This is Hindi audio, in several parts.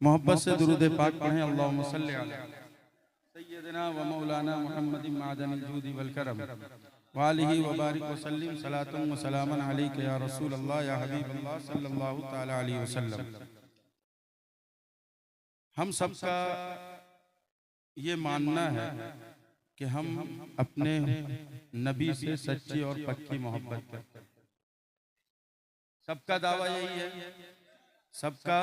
मोहब्बत से दुरूद पाक पढ़ें। अल्लाहुम्मा सल्ली अला सय्यदना व मौलाना मुहम्मद मादनिल जूदी वल करम व आलिहि व बारिक व सल्लिम सलातन व सलामन अलैका या रसूल अल्लाह या हबीब अल्लाह सल्लल्लाहु तआला अलैहि वसल्लम। हम सबका ये मानना है कि हम अपने नबी से सच्ची और पक्की मोहब्बत करते हैं। सबका दावा यही है, सबका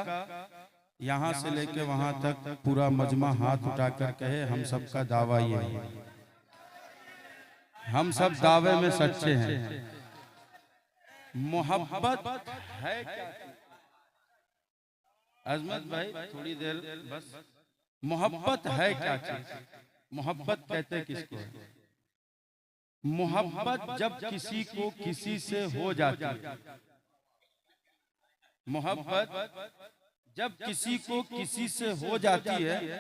यहाँ से लेके वहां तक पूरा मजमा हाथ उठाकर कहे हम सबका दावा ये है, हम सब दावे में सच्चे हैं। मोहब्बत है क्या? अजमत भाई थोड़ी देर बस, मोहब्बत है क्या चीज? मोहब्बत कहते किसको है? मोहब्बत जब किसी को किसी से हो जाती है, मोहब्बत जब किसी को किसी से हो जाती है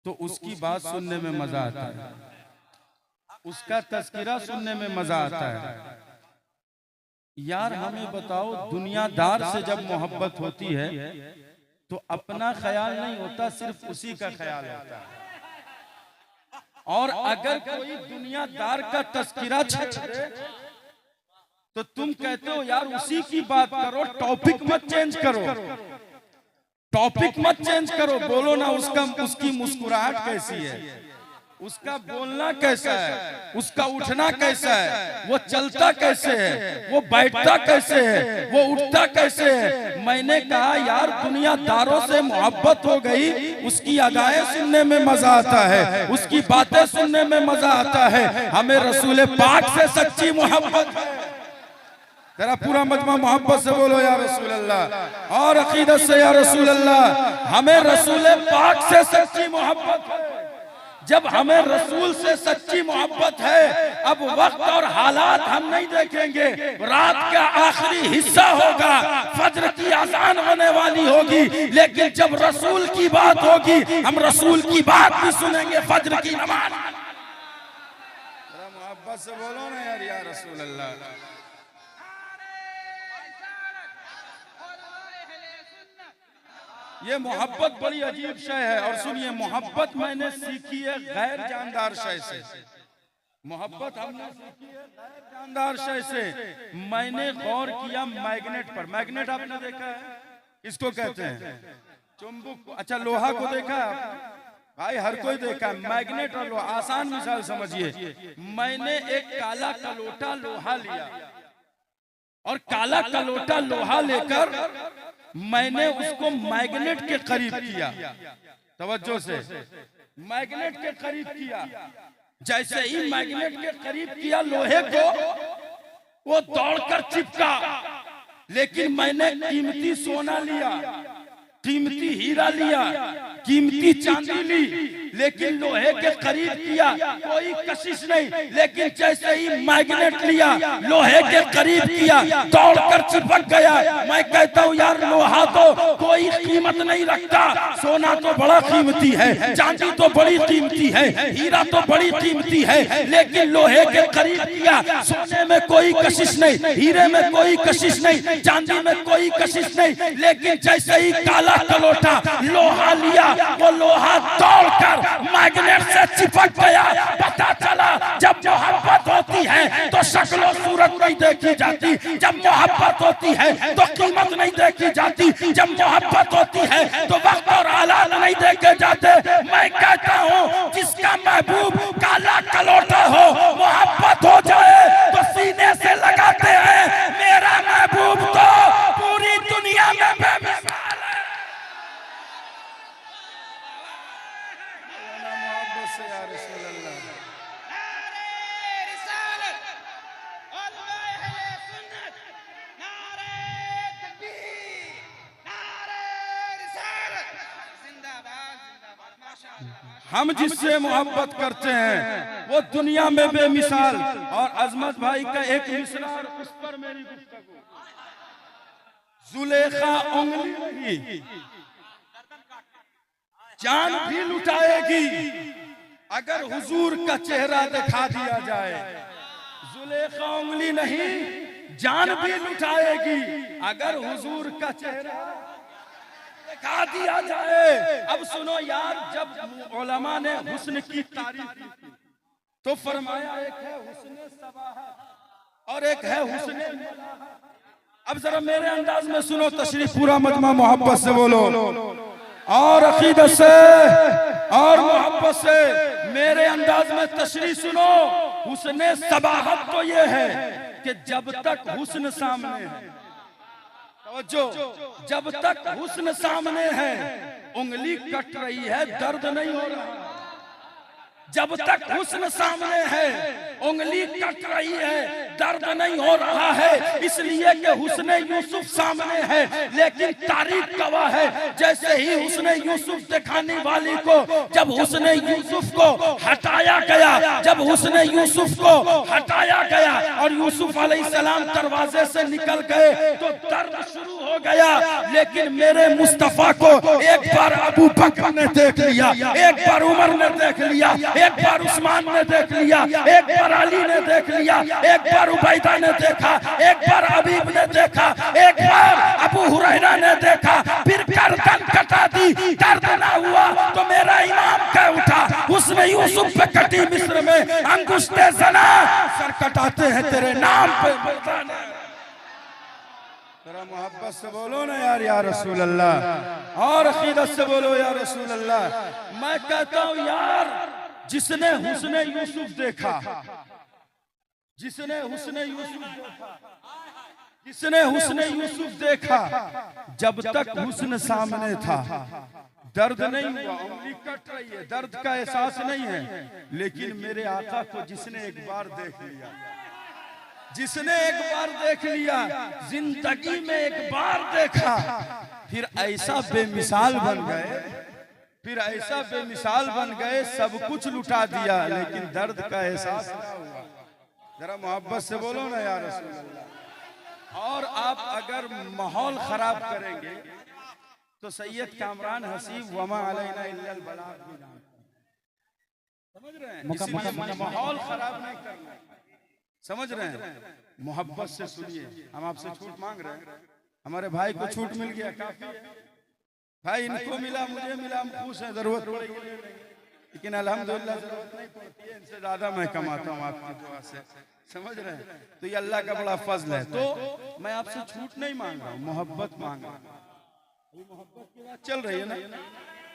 तो उसकी बात सुनने में मजा आता है, उसका तज़किरा सुनने में मजा आता है। यार हमें बताओ, दुनियादार से जब मोहब्बत होती है तो अपना ख्याल नहीं होता, सिर्फ उसी का ख्याल होता है। और अगर कोई दुनियादार का तज़किरा छेड़े तो तुम कहते हो यार उसी की बात करो, टॉपिक मत चेंज करो, टॉपिक मत चेंज करो, बोलो ना उसकी मुस्कुराहट कैसी है, उसका बोलना कैसा है, उसका उठना कैसा है, वो चलता कैसे है, वो बैठता कैसे है, वो उठता कैसे है। मैंने कहा यार दुनियादारों से मोहब्बत हो गई, उसकी अदाएं सुनने में मजा आता है, उसकी बातें सुनने में मजा आता है। हमें रसूल पाक से सच्ची मोहब्बत है। तेरा पूरा मजमा मोहब्बत से बोलो या रसूल अल्लाह, और अकीदत से या रसूल अल्लाह। हमें रसूल पाक से सच्ची मोहब्बत है। जब हमें रसूल से सच्ची मोहब्बत है, अब वक्त और हालात हम नहीं देखेंगे, रात का आखिरी हिस्सा होगा, फज्र की अज़ान होने वाली होगी, लेकिन जब रसूल की बात होगी हम रसूल की बात भी सुनेंगे, फज्र की नमाज। मोहब्बत से बोलो ना यार या रसूल अल्लाह। ये मोहब्बत बड़ी अजीब शय है। और सुनिए, मोहब्बत मैंने सीखी है गैर जानदार शय से, मोहब्बत हमने सीखी है गैर जानदार शय से। मैंने गौर किया मैग्नेट पर। मैग्नेट आपने देखा है, इसको कहते हैं चुंबक। अच्छा, लोहा को देखा भाई, हर कोई देखा है। मैग्नेट और लोहा, आसान मिसाल समझिए। मैंने एक काला कलोटा लोहा लिया और काला कलोटा लोहा लेकर मैंने उसको मैग्नेट के करीब किया, तवज्जो से, मैग्नेट के करीब किया। जैसे ही मैग्नेट के करीब किया लोहे को, वो दौड़कर चिपका। लेकिन मैंने कीमती सोना लिया, कीमती हीरा लिया, कीमती चांदी ली, लेकिन लोहे के करीब किया, कोई कशिश नहीं। लेकिन जैसे ही मैग्नेट लिया, लोहे के करीब किया, दौड़कर चिपक गया। मैं कहता हूँ यार लोहा तो कोई कीमत नहीं रखता, सोना तो बड़ा कीमती है, चांदी तो बड़ी कीमती है, हीरा तो बड़ी कीमती है, लेकिन लोहे के करीब किया। सोने में कोई कशिश नहीं, हीरे में कोई कशिश नहीं, चांदी में कोई कशिश नहीं, लेकिन जैसे ही काला कलोटा लोहा लिया, वो लोहा दौड़कर मैग्नेट से चिपक गया। पता चला जब मोहब्बत होती है तो शक्ल सूरत नहीं देखी जाती, जब मोहब्बत होती है तो कीमत नहीं देखी जाती, जब मोहब्बत होती है तो वक्त और हालात नहीं देखे जाते। मैं कहता हूँ जिसका महबूब काला कलोटा हो, मोहब्बत हो जाए तो सीने से लगाते हैं, मेरा महबूब तो पूरी दुनिया में बेमिसाल है। या रसूल अल्लाह। हम जिससे मोहब्बत करते हैं वो दुनिया में बेमिसाल। और अजमत भाई का एक मिसरा, उस पर मेरी गुफ्तगू। जुलेखा उंगली नहीं, जान भी लुटाएगी अगर हुजूर का चेहरा दिखा दिया जाए। जुलेखा उंगली नहीं, जान भी लुटाएगी अगर हुजूर का चेहरा दिखा दिया जाए। अब सुनो यार, जब उलमा ने हुस्न की तारीफ की तो फरमाया एक है हुस्न सबाहत और एक है हुस्न मलाहत। अब जरा मेरे अंदाज में सुनो, तशरीफ पूरा मजमा मोहब्बत से बोलो और अकीदत से और मोहब्बत से मेरे अंदाज में तशरीफ सुनो। हुस्न सबाहत तो ये है कि जब तक हुस्न सामने है, जब तक हुस्न सामने है उंगली कट रही है, दर्द नहीं हो रहा। जब तक हुस्न सामने है उंगली कट रही है, दर्द नहीं हो रहा है। इसलिए कि हुस्न यूसुफ सामने है, लेकिन तारीख गवाह है जैसे ही हुस्न यूसुफ दिखाने वाली को जब हुस्न यूसुफ को हटाया गया, जब हुस्न यूसुफ को हटाया गया और यूसुफ अलैहिस्सलाम दरवाजे से निकल गए तो दर्द शुरू हो गया। लेकिन मेरे मुस्तफा को एक बार अबू बकर ने देख लिया, एक बार उमर ने देख लिया, एक बार उस्मान ने देख लिया, एक बार अली ने देख लिया, एक बार उबैदा ने देखा, एक बार अबीब ने देखा, एक बार अबू हुरैरा ने देखा, फिर गर्दन कटा दी, दर्द ना हुआ तो मेरा इमाम कह उठा हुस्न यूसुफ पे कटी मिस्र में अंगुष्ठे ज़ना, सर कटाते हैं तेरे नाम पे। जरा मोहब्बत से बोलो ना यार, या रसूल अल्लाह, और अकीदत से बोलो या रसूल अल्लाह। मैं कहता हूं यार, जिसने हुस्न यूसुफ देखा, जिसने हुस्न यूसुफ देखा, जिसने हुस्न यूसुफ देखा, जब तक हुस्न सामने था दर्द नहीं हुआ, उंगली कट रही है, दर्द का एहसास नहीं है। लेकिन मेरे आका को जिसने एक बार देख लिया, जिसने एक बार देख लिया, जिंदगी में एक बार देखा, फिर ऐसा बेमिसाल बन गए, फिर ऐसा बेमिसाल बन गए, सब कुछ लुटा दिया लेकिन दर्द का एहसास ना हुआ। जरा मोहब्बत से बोलो ना या रसूल अल्लाह। और आप अगर माहौल खराब करेंगे तो सैयद कामरान हसीब वमा अलैना इल्लल बलाग भी जानते हैं, समझ रहे हैं? इसलिए माहौल खराब नहीं करना, समझ रहे हैं? मोहब्बत से सुनिए। हम आपसे छूट मांग रहे हैं, हमारे भाई को छूट मिल गया, काफी है भाई, इनको मिला, मुझे मिला, हम खुश हैं। जरूरत पड़ेगी लेकिन अल्हम्दुलिल्लाह जरूरत नहीं पड़ती है, इनसे ज्यादा मैं कमाता हूँ आपकी दुआ से, समझ रहे हैं? तो ये अल्लाह का बड़ा फजल है। तो मैं आपसे छूट नहीं मांग रहा हूँ, मोहब्बत मांग रहा हूँ। मोहब्बत की बात चल रही है ना,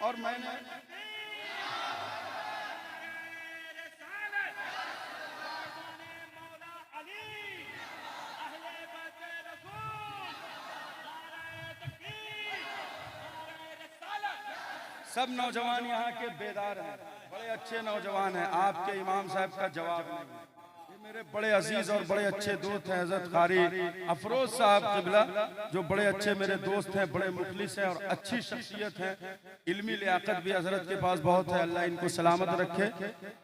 और मैंने सब नौजवान यहाँ के बेदार हैं, बड़े अच्छे नौजवान हैं। आपके इमाम साहब का जवाब नहीं है। ये मेरे बड़े अजीज और बड़े अच्छे दोस्त हैं हजरत कारी अफरोज साहब किबला, जो बड़े अच्छे मेरे दोस्त हैं, बड़े मुखलिस हैं और अच्छी शख्सियत हैं। इल्मी लियाकत भी हजरत के पास बहुत है, अल्लाह इनको सलामत रखे।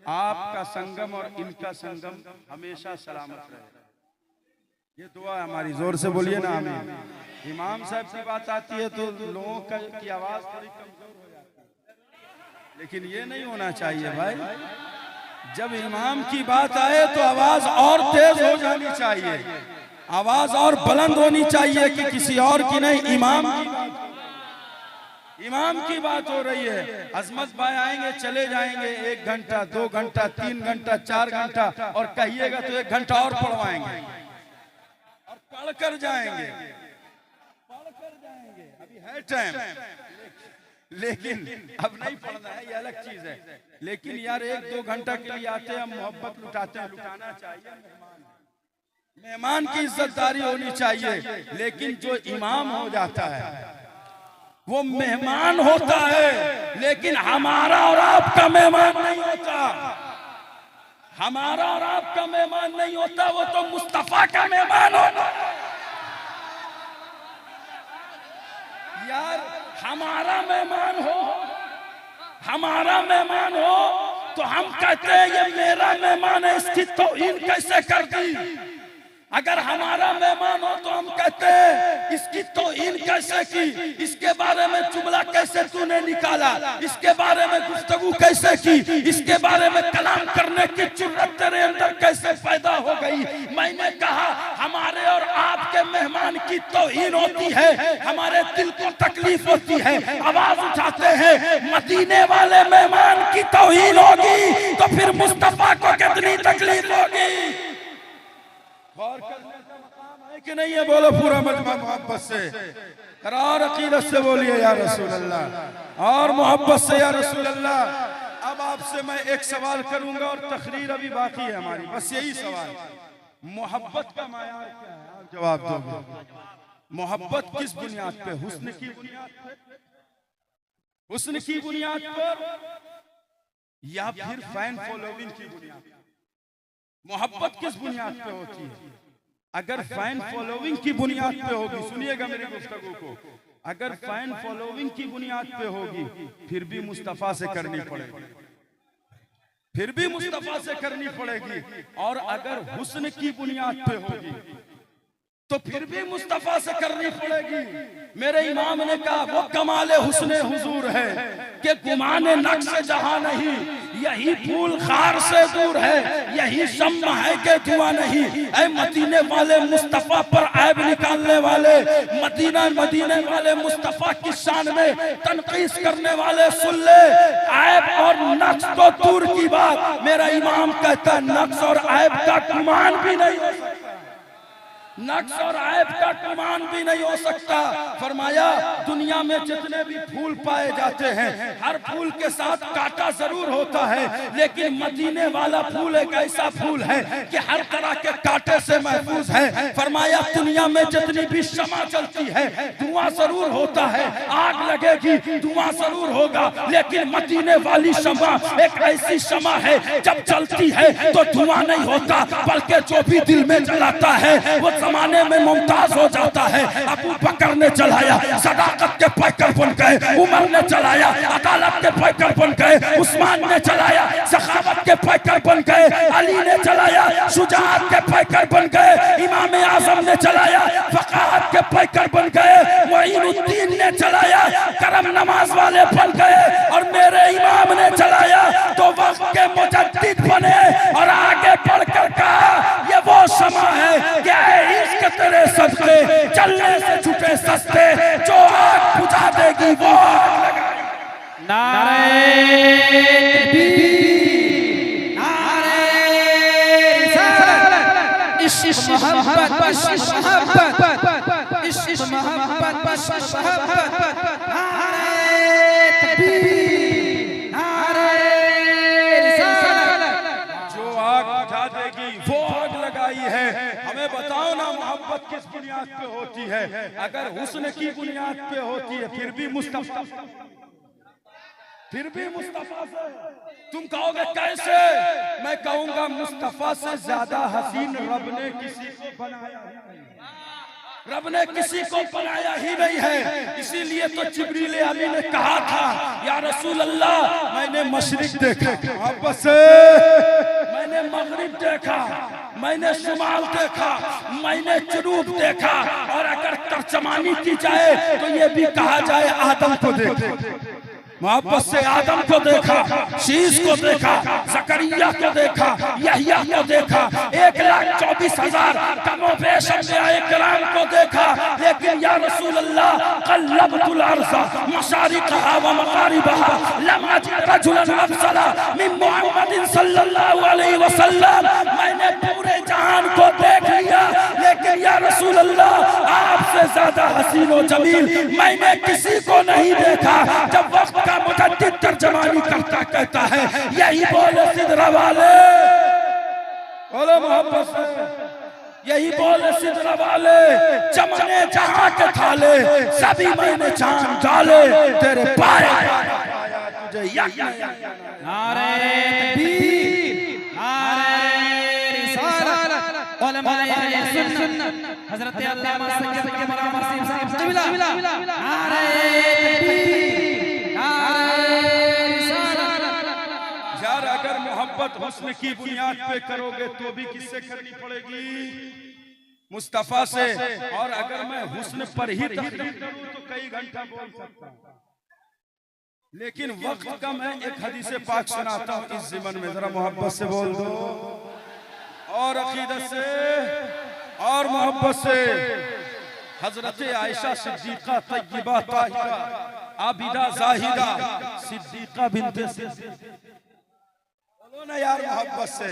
आपका संगम और इनका संगम हमेशा सलामत रहे, ये दुआ है हमारी। जोर से बोलिए ना आमीन। इमाम साहब की बात आती है तो लोगों की आवाज थोड़ी कमजोर हो जाती है, लेकिन ये नहीं होना चाहिए भाई। जब इमाम की बात आए तो आवाज और तेज हो जानी चाहिए, आवाज और बुलंद होनी चाहिए कि किसी और की नहीं, इमाम की बात हो रही है। अजमत भाई आएंगे चले जाएंगे, 1 घंटा 2 घंटा 3 घंटा 4 घंटा, और कहिएगा तो 1 घंटा और पढ़वाएंगे और पढ़कर जाएंगे, अभी है टाइम, लेकिन अब नहीं पढ़ना है, ये अलग चीज है। लेकिन यार 1-2 घंटा के लिए आते हैं, हम मोहब्बत लुटाते हैं, लुटाना चाहिए। मेहमान की इज्जतदारी होनी चाहिए। लेकिन जो इमाम हो जाता है वो मेहमान होता है, लेकिन हमारा और आपका मेहमान नहीं होता। हमारा और आपका मेहमान नहीं होता, वो तो मुस्तफा का मेहमान होता। यार हमारा मेहमान हो, हमारा मेहमान हो तो हम कहते हैं ये मेरा मेहमान है, इसकी तौहीन कैसे कर दी। अगर हमारा मेहमान हो तो हम कहते हैं इसकी तौहीन कैसे की, इसके बारे में जुमला कैसे तूने निकाला, इसके बारे में गुफ्तगू कैसे की, इसके बारे में कलाम करने की जुर्रत तेरे अंदर कैसे पैदा हो गई। मैंने कहा हमारे और आपके मेहमान की तौहीन होती है, हमारे दिल को तकलीफ होती है, आवाज उठाते हैं मदीने वाले मेहमान की तौहीन होगी तो फिर मुस्तफा को कितनी तकलीफ होगी। गौर करने का मकाम है कि नहीं है? बोलो पूरा मजमा मोहब्बत से और अकीदत से बोलिए या रसूल अल्लाह, और मोहब्बत से या रसूल अल्लाह। अब आपसे मैं एक सवाल करूंगा और तकरीर अभी बाकी है हमारी, बस यही सवाल, मोहब्बत का मायार क्या है? आप जवाब दोगे। मोहब्बत किस बुनियाद पे? हुस्न की बुनियाद पे, हुस्न की बुनियाद पर, या फिर फैन फॉलोइंग की बुनियाद पर? मोहब्बत किस बुनियाद पे होती है? अगर फैन फॉलोइंग की बुनियाद पे होगी, सुनिएगा मेरी गुफ्तगू को, अगर फैन फॉलोइंग की बुनियाद पे होगी फिर भी मुस्तफा से करनी पड़ेगी, फिर भी मुस्तफा से करनी पड़ेगी। और अगर हुस्न की बुनियाद पे होगी तो फिर भी मुस्तफा से करनी पड़ेगी। मेरे इमाम ने कहा वो कमाले हुस्ने हुजूर है कि गुमाने नक्श जहां नहीं, यही फूल खार से दूर है, यही शम्मा है कि धुआं नहीं। ऐ मदीने वाले मुस्तफा पर ऐब निकालने वाले, मदीने वाले मुस्तफा की शान में तनकीस करने वाले, सुन ले ऐब और नक्श तो दूर की बात, मेरा इमाम कहता नक्श और ऐब का गुमान भी नहीं हो सकता, नक्श और ऐब का गुमान भी नहीं हो सकता। फरमाया दुनिया में जितने भी फूल पाए जाते हैं हर फूल के साथ कांटा जरूर होता है, लेकिन मदीने वाला फूल एक ऐसा फूल है कि हर तरह के कांटे से महफूज है। फरमाया दुनिया में जितनी भी शमा चलती है धुआं जरूर होता है, आग लगेगी धुआं जरूर होगा, लेकिन मदीने वाली शमा एक ऐसी शमा है जब चलती है तो धुआं नहीं होता, बल्कि जो भी दिल में जलाता है वो जमाने में मुमताज हो जाता है। अबू बकर ने चलाया सदाकत के पैकर बन गए, उमर ने चलाया अदालत के पैकर बन गए, उस्मान ने चलाया सखावत के पैकर बन गए, अली ने चलाया शुजाअत के पैकर बन गए, इमाम आजम ने चलाया फकाहत के पैकर बन गए, मुईनुद्दीन ने चलाया करम नमाज वाले बन गए, और मेरे इमाम ने चलाया तो वक्त के मुजद्दिद बने और आगे बढ़कर कहा ये वो शमा है क्या इश्क तेरे सदके चलने से छूटे सस्ते, जो आग बुझा देगी वो नारे नारे रिसालत, इश्क मोहब्बत इश्क मोहब्बत इश्क मोहब्बत इश्क मोहब्बत, नारे तकबीर नारे रिसालत, जो आग बुझा देगी वो आग लगाई है। हमें बताओ ना मोहब्बत किस बुनियाद पे होती है? अगर हुस्न की बुनियाद पे होती है फिर भी मुस्तफा, फिर भी मुस्तफा से। तुम कहोगे कैसे? मैं कहूंगा मुस्तफा से ज्यादा हसीन रब ने किसी को बनाया नहीं, रब ने किसी को बनाया ही नहीं है। इसीलिए तो जिब्रील अली ने कहा था या रसूल अल्लाह मैंने मशरिक देखा, मोहब्बत से मैंने मगरिब देखा, मैंने शुमाल देखा, मैंने जुनूब देखा, और अगर तर्जमानी की जाए तो ये भी कहा जाए आदम को देखा, मोहब्बत से आदम को देखा, शीश को देखा, जकरिया को देखा, यहया को देखा, 1,24,000 कमोबेश अंबियाए किराम को देखा। लेकिन या रसूल अल्लाह क़ल्लबतुल अर्ज़ मशारिक़हा व मग़ारिबहा लम अजिद रजुलन अफ़ज़ला मिन मुहम्मदिन सल्लल्लाहु अलैहि वसल्लम, मैंने पूरे जहान को देख लिया लेकिन या रसूल अल्लाह आपसे ज्यादा हसीन व जमील मैंने किसी को नहीं देखा। जब वक्त का मुजद्दिद तर्जमानी करता कहता है यही बोले सिदरा वाले, बोले मोहब्बत से, यही बोले सिदरा वाले, चमने जहां के थाले सभी मैंने जान डाले, तेरे पाए तुझे नारे तकबीर नारे रिसालत, उलमाए अहले सुन्नत हजरत अल्लामा सैयद मौलाना नसीम साहब क़िबला, नारे तकबीर यार अगर मोहब्बत हुस्न की बुनियाद पे करोगे तो भी किससे करनी पड़ेगी? मुस्तफा से। और अगर मैं हुस्न पर ही तकरीर करूं तो कई घंटा बोल सकता हूं, लेकिन वक्त कम है। एक हदीस पाक सुनाता हूं इस ज़िमन में, जरा मोहब्बत से बोल दो और अकीदत से और मोहब्बत से। हजरत आयशा सिद्दीका तय्यबा ताहिरा आबिदा जाहिदा सिद्दीका बिन्ते बोलो ना यार मोहब्बत से।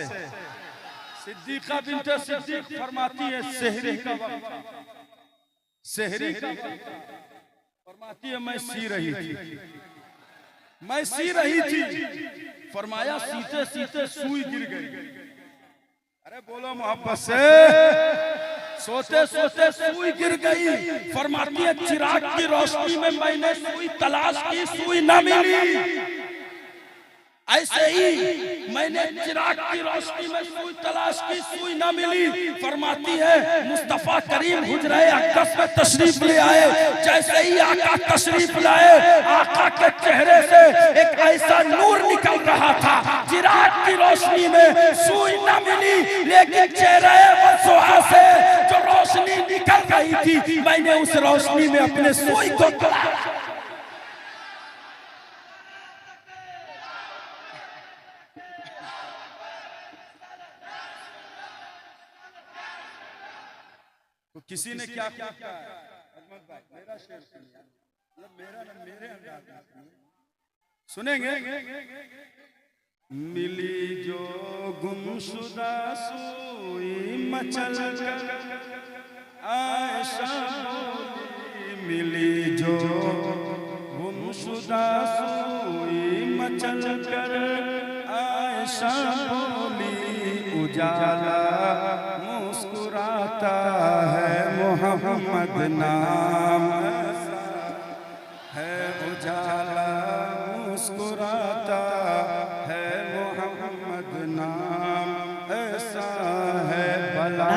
सिद्दीका बिन्ते सिद्दीक फरमाती है सहरी का वक्त, सहरी का वक्त फरमाती है मैं सी रही थी, मैं सी रही थी, फरमाया सीते सीते सुई गिर गई। अरे बोलो मोहब्बत से। सोते सोते सुई गिर गई, फरमाती है चिराग की रोशनी में मैंने सुई तलाश की, सुई न मिली। ऐसे ही मैंने चिराग की रोशनी में सुई तलाश की, सुई न मिली। फरमाती है मुस्तफा करीम हुजरे अक़दस में तशरीफ ले आए, जैसे ही आका तशरीफ लाए आका के चेहरे से एक ऐसा नूर निकल रहा था, चिराग की रोशनी में सुई न मिली, लेकिन चेहरे वसुआ से जो रोशनी निकल रही थी मैंने उस रोशनी में अपने सुई को तो किसी ने क्या किया? अहमद भाई मेरा शेर सुनिए, मतलब मेरे अंदाज में सुनेंगे। मिली जो गुमशुदा सुई मचल कर आयशा बोली, मिली जो गुमशुदा सुई मचल कर आयशा बोली, उजाला मुस्कुराता है मोहम्मद नाम है, उजाला मुस्कुराता है मोहम्मद नाम ऐसा है। भला